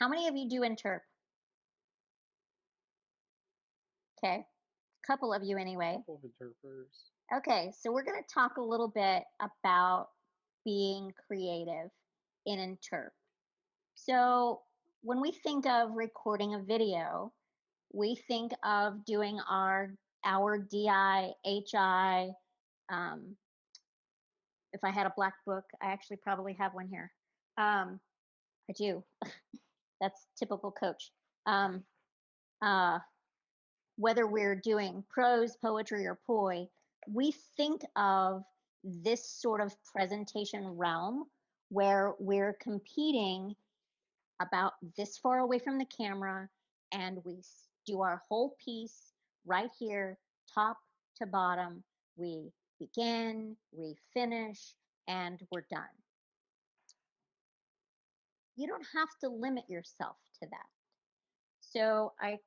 How many of you do interp? Okay, a couple of you anyway. Couple of interpreters. Okay, so we're going to talk a little bit about being creative in interp. So, when we think of recording a video, we think of doing our DI, HI. Um, if I had a black book, I actually probably have one here. I do. That's typical coach. Um, uh, whether we're doing prose, poetry, or poi, we think of this sort of presentation realm where we're competing about this far away from the camera and we do our whole piece right here, top to bottom. We begin, we finish, and we're done. You don't have to limit yourself to that. So I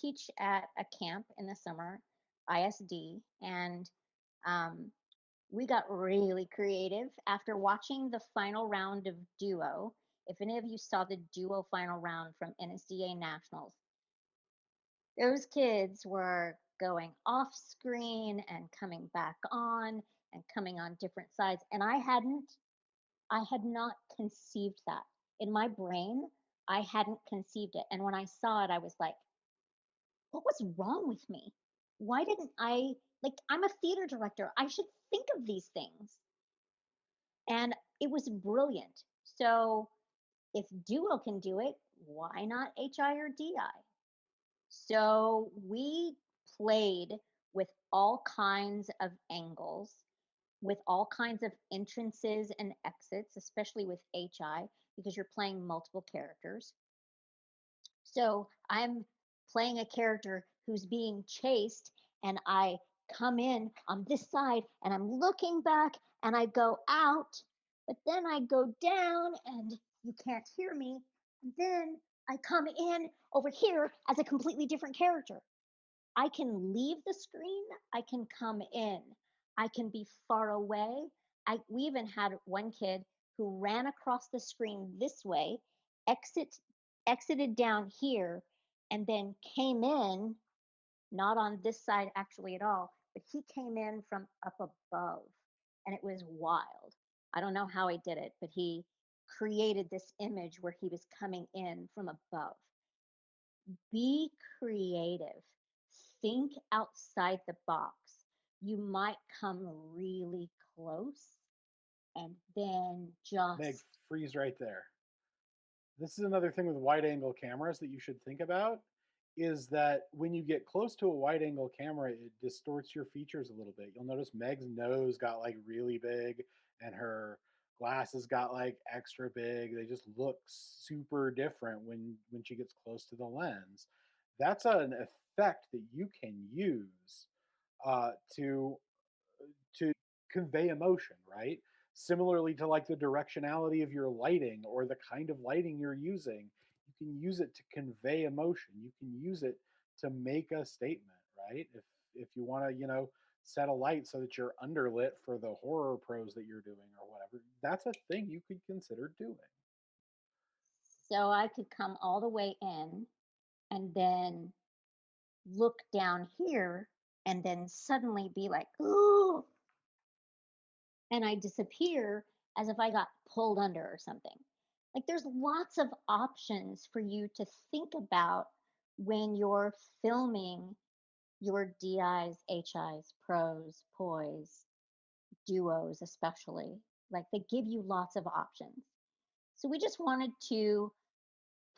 teach at a camp in the summer, ISD, and um, we got really creative after watching the final round of duo. If any of you saw the duo final round from NSDA Nationals, those kids were going off screen and coming back on and coming on different sides. And I had not conceived that in my brain. I hadn't conceived it. And when I saw it, I was like, what was wrong with me? Why didn't I, like, I'm a theater director. I should think of these things. And it was brilliant. So if duo can do it, why not HI or DI? So we played with all kinds of angles, with all kinds of entrances and exits, especially with HI, because you're playing multiple characters. So I'm playing a character who's being chased, and I come in on this side and I'm looking back and I go out, but then I go down and you can't hear me. And then I come in over here as a completely different character. I can leave the screen, I can come in, I can be far away. We even had one kid who ran across the screen this way, exit exited down here, and then came in, not on this side actually at all, but he came in from up above, and it was wild. I don't know how he did it, but he created this image where he was coming in from above. Be creative. Think outside the box. You might come really close and then Meg, just, freeze right there. This is another thing with wide angle cameras that you should think about is that when you get close to a wide angle camera, it distorts your features a little bit. You'll notice Meg's nose got like really big and her glasses got like extra big. They just look super different when she gets close to the lens. That's an effect that you can use uh, to to convey emotion, right? Similarly to like the directionality of your lighting or the kind of lighting you're using, you can use it to convey emotion. You can use it to make a statement, right? If you want to, set a light so that you're underlit for the horror prose that you're doing or whatever, that's a thing you could consider doing. so I could come all the way in and then look down here and then suddenly be like, ooh, and I disappear as if I got pulled under or something. Like there's lots of options for you to think about when you're filming your DIs, HIs, pros, poise, duos, especially. Like they give you lots of options. So we just wanted to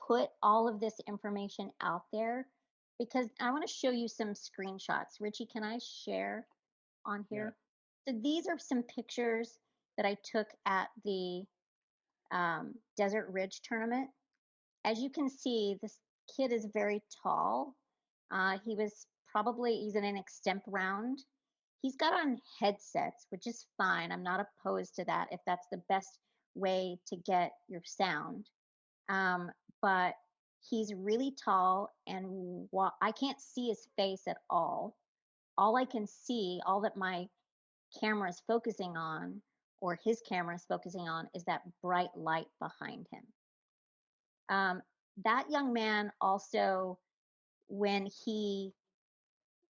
put all of this information out there because I want to show you some screenshots. Richie, can I share on Yeah. here? So these are some pictures that I took at the Desert Ridge tournament. As you can see, this kid is very tall. He's in an extemp round. He's got on headsets, which is fine. I'm not opposed to that if that's the best way to get your sound. But he's really tall, and I can't see his face at all. All I can see, all that my camera is focusing on, or his camera is focusing on, is that bright light behind him. Um, that young man also, when he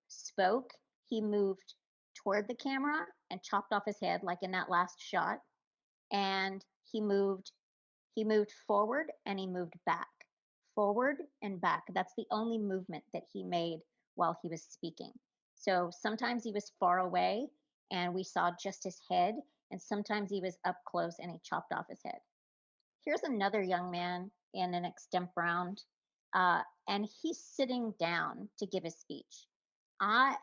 spoke, he moved toward the camera and chopped off his head, like in that last shot. And he moved forward and he moved back, forward and back. That's the only movement that he made while he was speaking. So sometimes he was far away and we saw just his head, and sometimes he was up close and he chopped off his head. Here's another young man in an extemporaneous, and he's sitting down to give his speech. I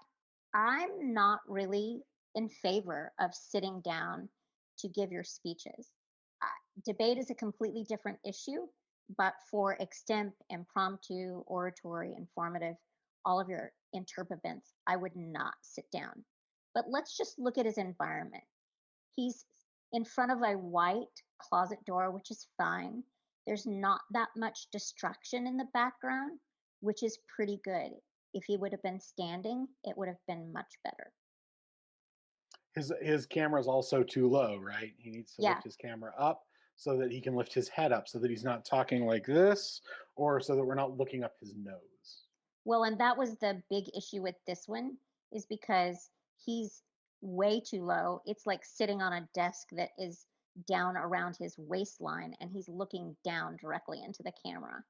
I'm not really in favor of sitting down to give your speeches. Uh, Debate is a completely different issue, but for extemp, impromptu, oratory, informative, all of your interp events, I would not sit down. But let's just look at his environment. He's in front of a white closet door, which is fine. There's not that much distraction in the background, which is pretty good. If he would have been standing, it would have been much better. His camera's also too low, right? He needs to Yeah. lift his camera up so that he can lift his head up so that he's not talking like this, or so that we're not looking up his nose. Well, and that was the big issue with this one, is because he's way too low. It's like sitting on a desk that is down around his waistline and he's looking down directly into the camera.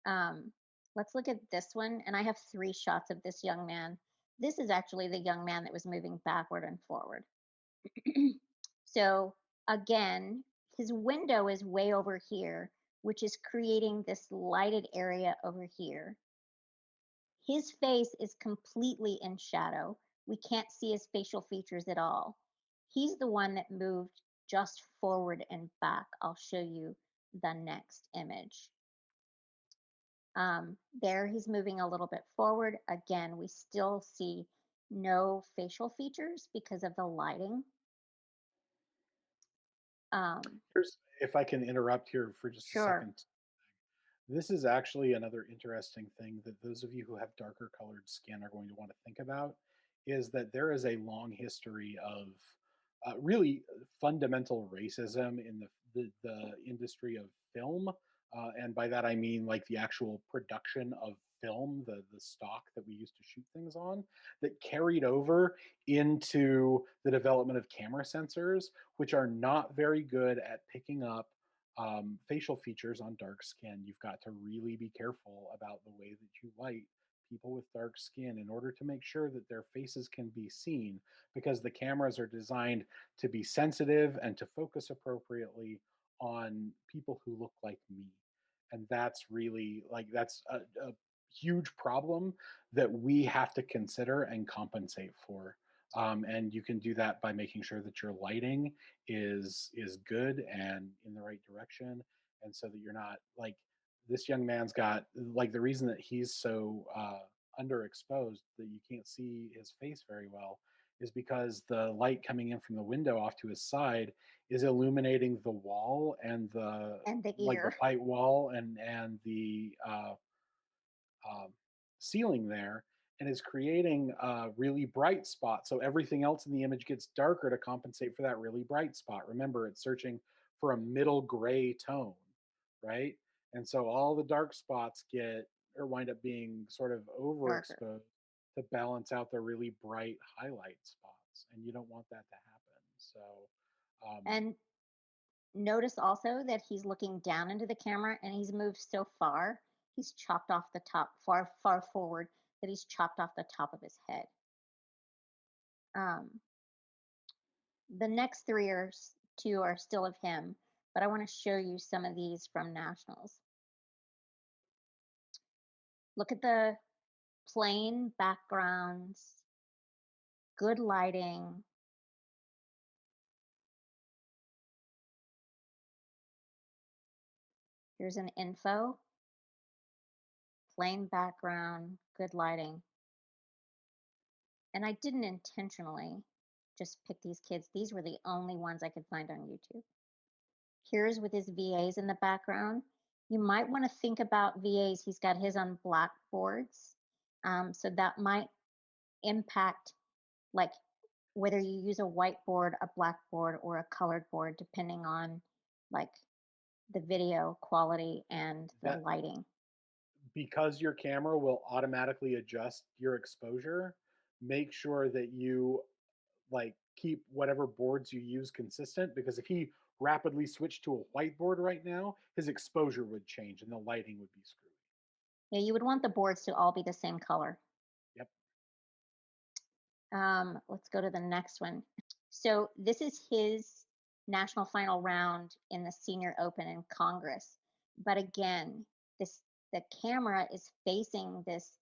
Um, let's look at this one. And I have three shots of this young man. This is actually the young man that was moving backward and forward. So again, his window is way over here, which is creating this lighted area over here. His face is completely in shadow. We can't see his facial features at all. He's the one that moved just forward and back. I'll show you the next image. There, he's moving a little bit forward. Again, we still see no facial features because of the lighting. Um, Here's, if I can interrupt here for just a sure, second. This is actually another interesting thing that those of you who have darker colored skin are going to want to think about, is that there is a long history of really fundamental racism in the industry of film. And by that I mean like the actual production of film, the stock that we used to shoot things on, that carried over into the development of camera sensors, which are not very good at picking up facial features on dark skin. You've got to really be careful about the way that you light people with dark skin in order to make sure that their faces can be seen, because the cameras are designed to be sensitive and to focus appropriately on people who look like me. And that's really like that's a huge problem that we have to consider and compensate for. And you can do that by making sure that your lighting is good and in the right direction, and so that you're not like, this young man's got like, the reason that he's so underexposed that you can't see his face very well is because the light coming in from the window off to his side is illuminating the wall and and the the ear. white wall and the um, ceiling there, and is creating a really bright spot. So everything else in the image gets darker to compensate for that really bright spot. Remember, it's searching for a middle gray tone, right? And so all the dark spots get or wind up being sort of Darker. overexposed to balance out the really bright highlight spots. And you don't want that to happen. So, um, And notice also that he's looking down into the camera and he's moved so far, he's chopped off the top, far, far forward, that he's chopped off the top of his head. Um, the next two are still of him, but I want to show you some of these from nationals. Look at the plain backgrounds, good lighting. Here's an info, plain background, good lighting. And I didn't intentionally just pick these kids. These were the only ones I could find on YouTube. Here's with his VAs in the background. You might want to think about VAs. He's got his on blackboards. So that might impact like whether you use a whiteboard, a blackboard, or a colored board, depending on like the video quality and the That lighting. because your camera will automatically adjust your exposure, make sure that you like keep whatever boards you use consistent, because if he rapidly switched to a whiteboard right now, his exposure would change and the lighting would be screwy. Yeah, you would want the boards to all be the same color. Yep. Let's go to the next one. So this is his national final round in the Senior Open in Congress. But again, this the camera is facing this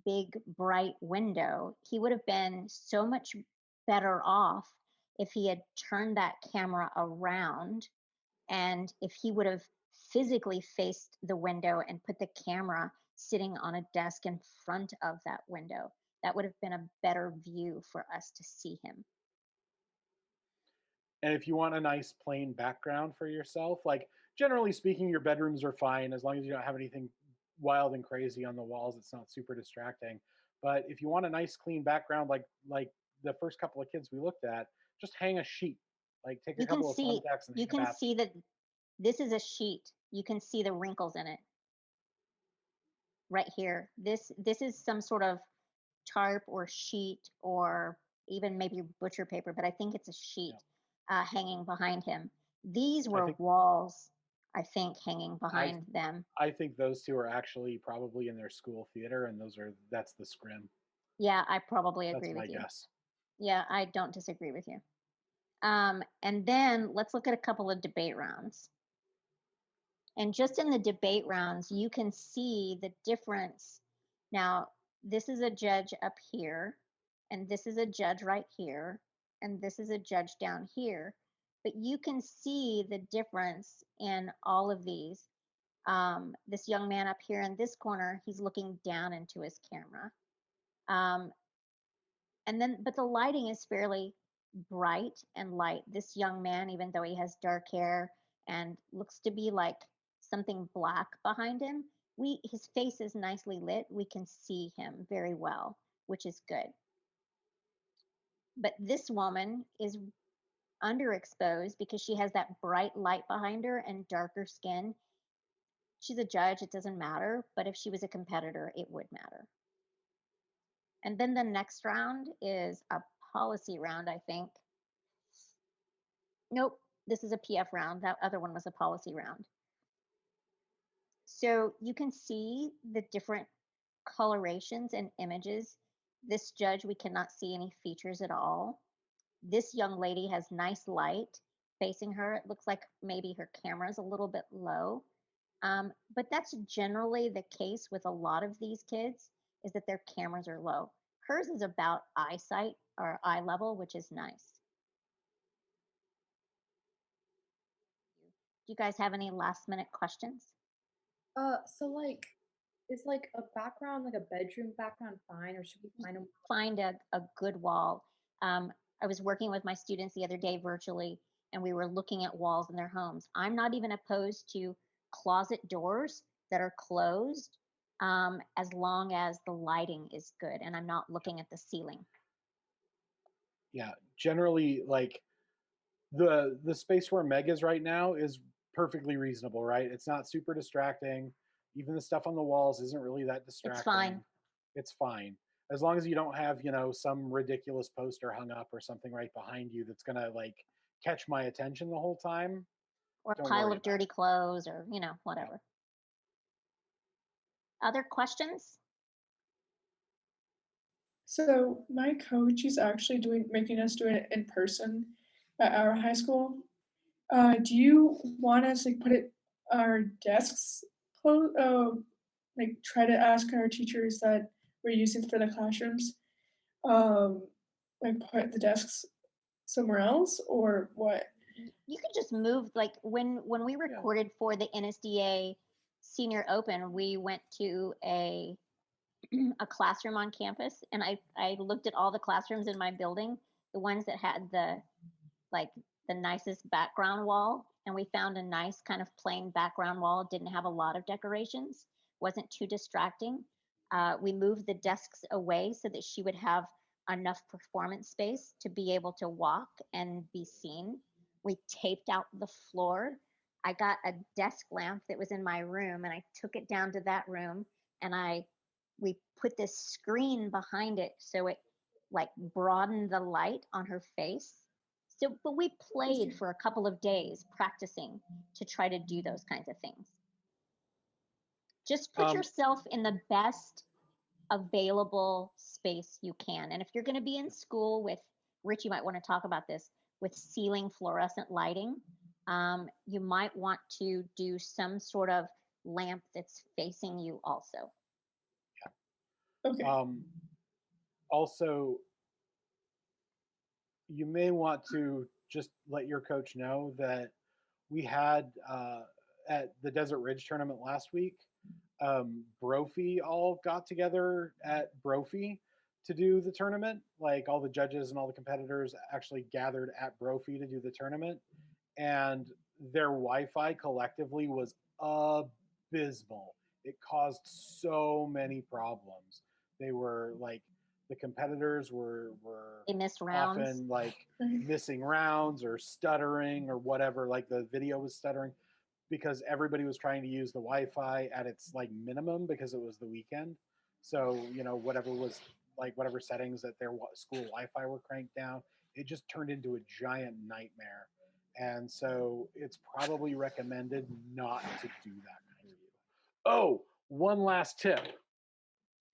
big bright window. He would have been so much better off if he had turned that camera around, and if he would have physically faced the window and put the camera sitting on a desk in front of that window. That would have been a better view for us to see him. And if you want a nice plain background for yourself, like generally speaking, your bedrooms are fine as long as you don't have anything wild and crazy on the walls. It's not super distracting. But if you want a nice clean background, like the first couple of kids we looked at, just hang a sheet. Like take a You can couple of see thumbtacks and you hang a can see basket. that this is a sheet. You can see the wrinkles in it right here. This is some sort of tarp or sheet or even maybe butcher paper, but I think it's a sheet Yeah, hanging behind him. These I were think walls, I think, hanging I behind them. I think those two are actually probably in their school theater, and that's the scrim. Yeah, I probably That's agree my with you. guess. Yeah, I don't disagree with you. And then let's look at a couple of debate rounds. And just in the debate rounds, you can see the difference. Now, this is a judge up here, and this is a judge right here, and this is a judge down here. But you can see the difference in all of these. This young man up here in this corner, he's looking down into his camera. Um, and then, but the lighting is fairly bright and light. This young man, even though he has dark hair and looks to be like something black behind him, we his face is nicely lit. We can see him very well, which is good. But this woman is underexposed because she has that bright light behind her and darker skin. She's a judge, it doesn't matter, but if she was a competitor, it would matter. And then the next round is a policy round, I think. Nope, this is a PF round. That other one was a policy round. So you can see the different colorations and images. This judge, we cannot see any features at all. This young lady has nice light facing her. It looks like maybe her camera is a little bit low. But that's generally the case with a lot of these kids, is that their cameras are low. Hers is about eyesight or eye level, which is nice. Do you guys have any last minute questions? So like, is like a background, like a bedroom background fine, or should we find a Find a good wall. I was working with my students the other day virtually, and we were looking at walls in their homes. I'm not even opposed to closet doors that are closed, as long as the lighting is good and I'm not looking at the ceiling. Yeah, generally like the space where Meg is right now is perfectly reasonable, right? It's not super distracting. Even the stuff on the walls isn't really that It's fine. distracting. It's fine. As long as you don't have, some ridiculous poster hung up or something right behind you that's gonna like catch my attention the whole time, Or a don't pile worry of about dirty it. clothes or, Yeah. whatever. Other questions? So my coach is actually making us do it in person at our high school. Do you want us to put it our desks close? Like try to ask our teachers that we're using for the classrooms, um, like put the desks somewhere else or what? You could just move, like when we Yeah. recorded for the NSDA Senior Open, we went to a classroom on campus, and I looked at all the classrooms in my building, the ones that had like the nicest background wall, and we found a nice kind of plain background wall. Didn't have a lot of decorations, wasn't too distracting. We moved the desks away so that she would have enough performance space to be able to walk and be seen. We taped out the floor I got a desk lamp that was in my room and I took it down to that room and we put this screen behind it so it like broadened the light on her face. So, but we played for a couple of days practicing to try to do those kinds of things. Just put Um, yourself in the best available space you can. And if you're going to be in school with, Rich, you might want to talk about this, with ceiling fluorescent lighting, you might want to do some sort of lamp that's facing you also. Okay. Also, you may want to just let your coach know that we had at the Desert Ridge tournament last week, Brophy all got together at Brophy to do the tournament. Like all the judges and all the competitors actually gathered at Brophy to do the tournament, and their Wi-Fi collectively was abysmal. It caused so many problems. They were like the competitors were They missed rounds. often like missing rounds or stuttering or whatever. Like the video was stuttering because everybody was trying to use the Wi-Fi at its like minimum because it was the weekend. So whatever was like whatever settings that their school Wi-Fi were cranked down, it just turned into a giant nightmare. And so it's probably recommended not to do that kind of view. Oh, one last tip,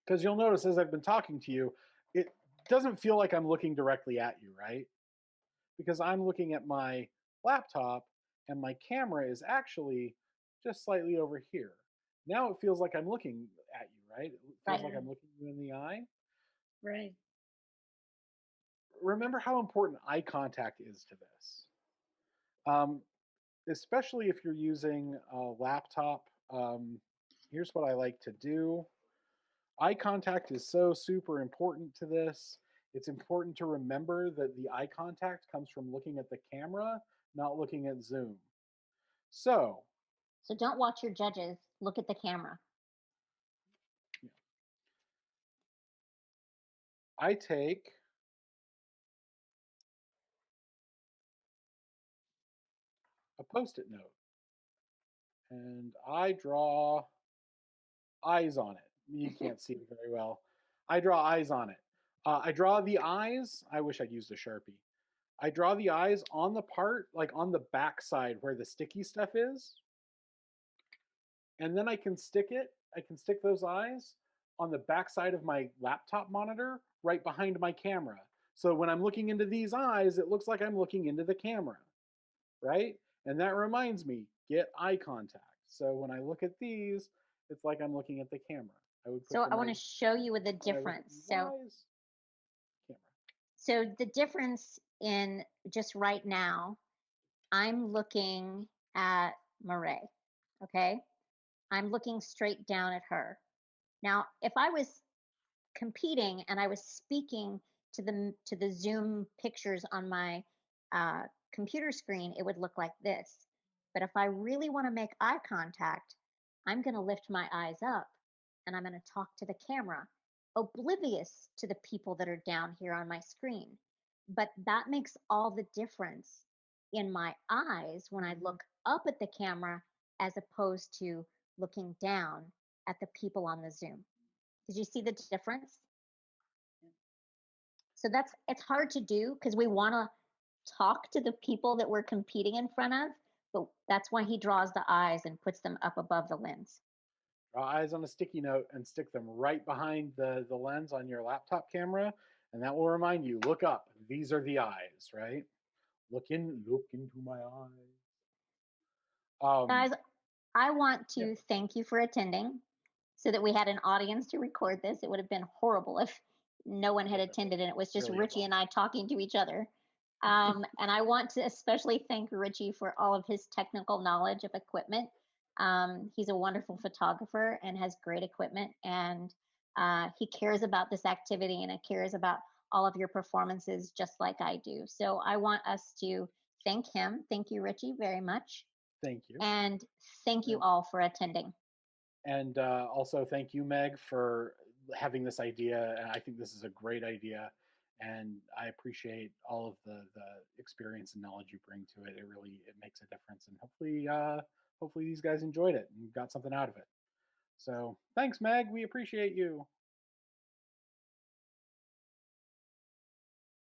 because you'll notice as I've been talking to you, it doesn't feel like I'm looking directly at you, right? Because I'm looking at my laptop and my camera is actually just slightly over here. Now it feels like I'm looking at you, right? It feels Right. like I'm looking you in the eye. Right. Remember how important eye contact is to this, um, especially if you're using a laptop. Here's what I like to do. Eye contact is so super important to this. It's important to remember that the eye contact comes from looking at the camera, not looking at Zoom. So, So don't watch your judges, look at the camera. I take a Post-it note and I draw eyes on it. You can't see it very well. I draw eyes on it. I draw the eyes. I wish I'd used a Sharpie. I draw the eyes on the part, like on the back side where the sticky stuff is. And then I can stick those eyes on the back side of my laptop monitor right behind my camera. So when I'm looking into these eyes, it looks like I'm looking into the camera, right? And that reminds me, get eye contact. So when I look at these, it's like I'm looking at the camera. I would put So them I want to right show you with the when I look at difference. these So eyes, camera. so the difference in just right now, I'm looking at Marae. Okay. I'm looking straight down at her. Now, if I was competing and I was speaking to the Zoom pictures on my uh, computer screen, it would look like this. But if I really want to make eye contact, I'm going to lift my eyes up and I'm going to talk to the camera, oblivious to the people that are down here on my screen. But that makes all the difference in my eyes when I look up at the camera as opposed to looking down at the people on the Zoom. Did you see the difference? So it's hard to do because we want to talk to the people that we're competing in front of, but that's why he draws the eyes and puts them up above the lens. Draw eyes on a sticky note and stick them right behind the lens on your laptop camera, and that will remind you, look up. These are the eyes, right? Look into my eyes. Guys, I want Yeah, to thank you for attending so that we had an audience to record this. It would have been horrible if no one had attended and it was just really Richie and I talking to each other. And I want to especially thank Richie for all of his technical knowledge of equipment. He's a wonderful photographer and has great equipment, and he cares about this activity and he cares about all of your performances just like I do. So I want us to thank him. Thank you, Richie, very much. thank you. And thank you all for attending. And also thank you, Meg, for having this idea. And I think this is a great idea. And I appreciate all of the experience and knowledge you bring to it. It makes a difference. And hopefully hopefully these guys enjoyed it and got something out of it. So thanks, Meg. We appreciate you.